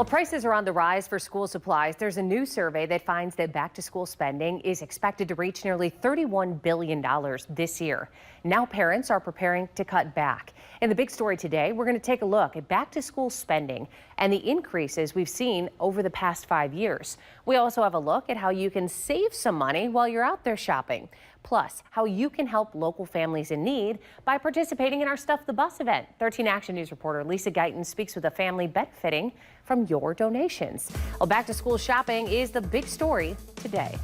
Well, prices are on the rise for school supplies. There's a new survey that finds that back to school spending is expected to reach nearly $31 billion this year. Now parents are preparing to cut back. In the big story today, we're going to take a look at back to school spending and the increases we've seen over the past 5 years. We also have a look at how you can save some money while you're out there shopping. Plus, how you can help local families in need by participating in our Stuff the Bus event. 13 Action News reporter Lisa Guyton speaks with a family benefiting from your donations. Well, back to school shopping is the big story today.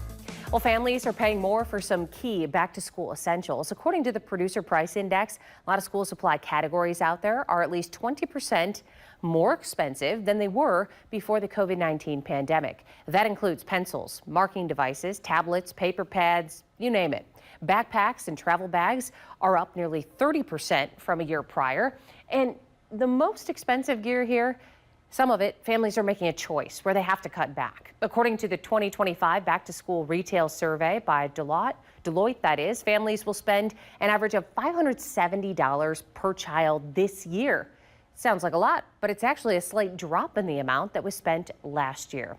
Well, families are paying more for some key back to school essentials. According to the Producer Price Index, a lot of school supply categories out there are at least 20% more expensive than they were before the COVID-19 pandemic. That includes pencils, marking devices, tablets, paper pads, you name it. Backpacks and travel bags are up nearly 30% from a year prior. And the most expensive gear here, some of it, families are making a choice where they have to cut back. According to the 2025 Back to School Retail Survey by Deloitte, that is, families will spend an average of $570 per child this year. Sounds like a lot, but it's actually a slight drop in the amount that was spent last year.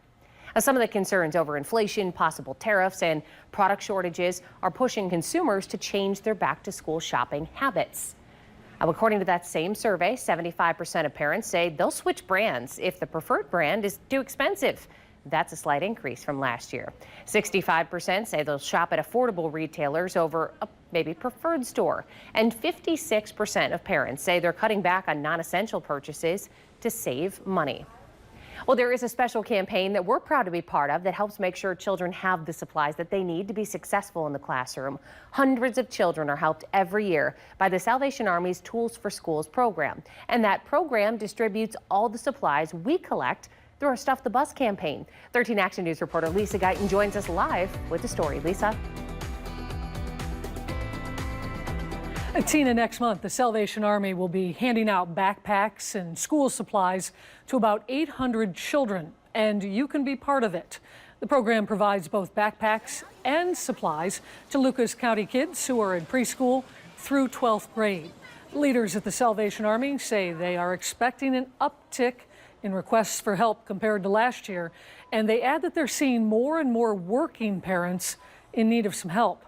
Now, some of the concerns over inflation, possible tariffs, and product shortages are pushing consumers to change their back to school shopping habits. According to that same survey, 75% of parents say they'll switch brands if the preferred brand is too expensive. That's a slight increase from last year. 65% say they'll shop at affordable retailers over a maybe preferred store. And 56% of parents say they're cutting back on non-essential purchases to save money. Well, there is a special campaign that we're proud to be part of that helps make sure children have the supplies that they need to be successful in the classroom. Hundreds of children are helped every year by the Salvation Army's Tools for Schools program. And that program distributes all the supplies we collect through our Stuff the Bus campaign. 13 Action News reporter Lisa Guyton joins us live with the story. Lisa. Tina, next month, the Salvation Army will be handing out backpacks and school supplies to about 800 children, and you can be part of it. The program provides both backpacks and supplies to Lucas County kids who are in preschool through 12th grade. Leaders at the Salvation Army say they are expecting an uptick in requests for help compared to last year, and they add that they're seeing more and more working parents in need of some help.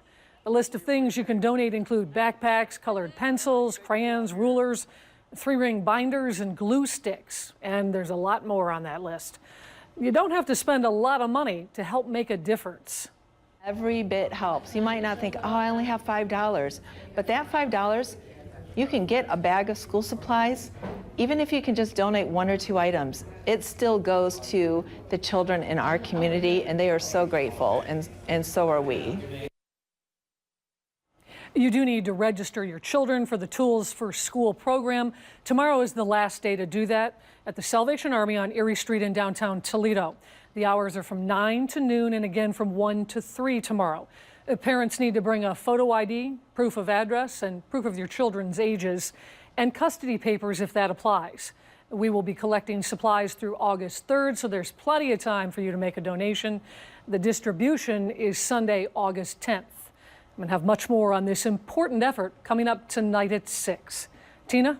A list of things you can donate include backpacks, colored pencils, crayons, rulers, 3-ring binders, and glue sticks. And there's a lot more on that list. You don't have to spend a lot of money to help make a difference. Every bit helps. You might not think, oh, I only have $5. But that $5, you can get a bag of school supplies. Even if you can just donate 1 or 2 items, it still goes to the children in our community, and they are so grateful, and so are we. You do need to register your children for the Tools for School program. Tomorrow is the last day to do that at the Salvation Army on Erie Street in downtown Toledo. The hours are from 9 to noon and again from 1 to 3 tomorrow. Parents need to bring a photo ID, proof of address, and proof of your children's ages, and custody papers if that applies. We will be collecting supplies through August 3rd, so there's plenty of time for you to make a donation. The distribution is Sunday, August 10th. I'm going to have much more on this important effort coming up tonight at 6. Tina?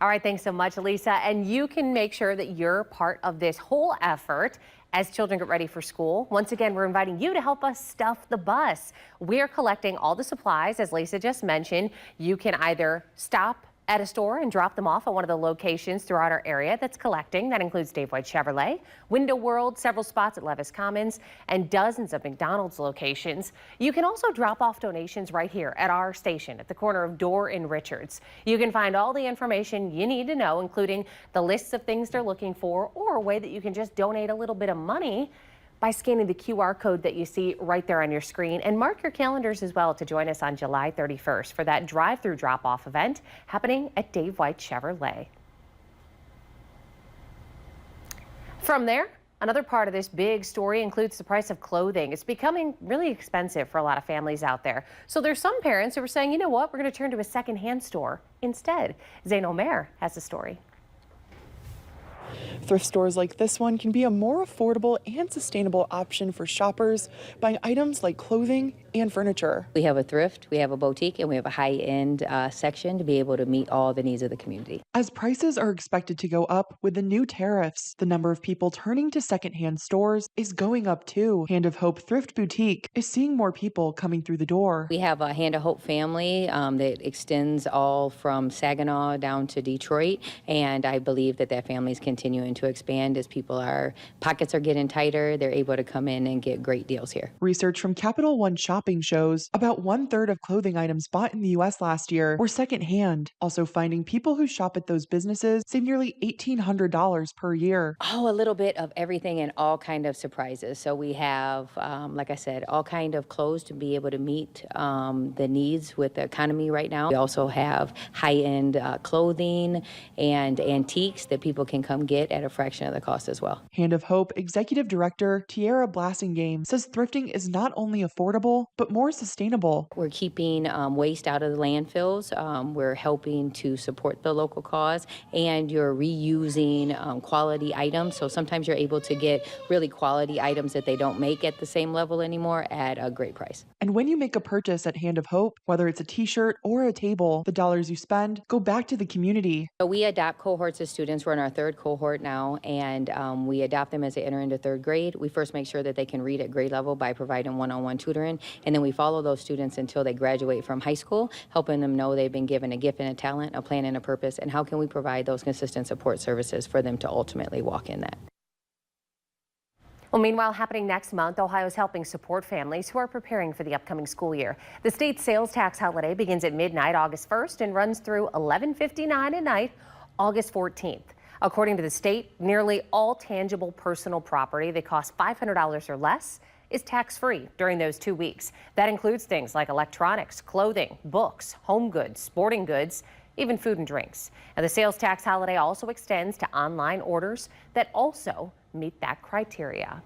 All right, thanks so much, Lisa. And you can make sure that you're part of this whole effort as children get ready for school. Once again, we're inviting you to help us stuff the bus. We're collecting all the supplies, as Lisa just mentioned. You can either stop at a store and drop them off at one of the locations throughout our area that's collecting. That includes Dave White Chevrolet, Window World, several spots at Levis Commons, and dozens of McDonald's locations. You can also drop off donations right here at our station at the corner of Dorr and Richards. You can find all the information you need to know, including the lists of things they're looking for, or a way that you can just donate a little bit of money by scanning the QR code that you see right there on your screen. And mark your calendars as well to join us on July 31st for that drive-through drop-off event happening at Dave White Chevrolet. From there, another part of this big story includes the price of clothing. It's becoming really expensive for a lot of families out there. So there's some parents who are saying, you know what, we're going to turn to a secondhand store instead. Zain Omer has the story. Thrift stores like this one can be a more affordable and sustainable option for shoppers, buying items like clothing and furniture. We have a thrift, we have a boutique, and we have a high-end section to be able to meet all the needs of the community. As prices are expected to go up with the new tariffs, the number of people turning to secondhand stores is going up too. Hand of Hope Thrift Boutique is seeing more people coming through the door. We have a Hand of Hope family that extends all from Saginaw down to Detroit, and I believe that family is continuing to expand as pockets are getting tighter. They're able to come in and get great deals here. Research from Capital One Shopping shows about 1/3 of clothing items bought in the U.S. last year were secondhand. Also finding people who shop at those businesses save nearly $1,800 per year. Oh, a little bit of everything and all kind of surprises. So we have, like I said, all kind of clothes to be able to meet the needs with the economy right now. We also have high-end clothing and antiques that people can come get at a fraction of the cost as well. Hand of Hope Executive Director Tiara Blassingame says thrifting is not only affordable, but more sustainable. We're keeping waste out of the landfills. We're helping to support the local cause, and you're reusing quality items. So sometimes you're able to get really quality items that they don't make at the same level anymore at a great price. And when you make a purchase at Hand of Hope, whether it's a t-shirt or a table, the dollars you spend go back to the community. So we adopt cohorts of students. We're in our third cohort now, and we adopt them as they enter into third grade. We first make sure that they can read at grade level by providing one-on-one tutoring, and then we follow those students until they graduate from high school, helping them know they've been given a gift and a talent, a plan and a purpose, and how can we provide those consistent support services for them to ultimately walk in that. Well, meanwhile, happening next month, Ohio is helping support families who are preparing for the upcoming school year. The state sales tax holiday begins at midnight August 1st and runs through 11:59 at night August 14th. According to the state, nearly all tangible personal property that costs $500 or less is tax-free during those 2 weeks. That includes things like electronics, clothing, books, home goods, sporting goods, even food and drinks. And the sales tax holiday also extends to online orders that also meet that criteria.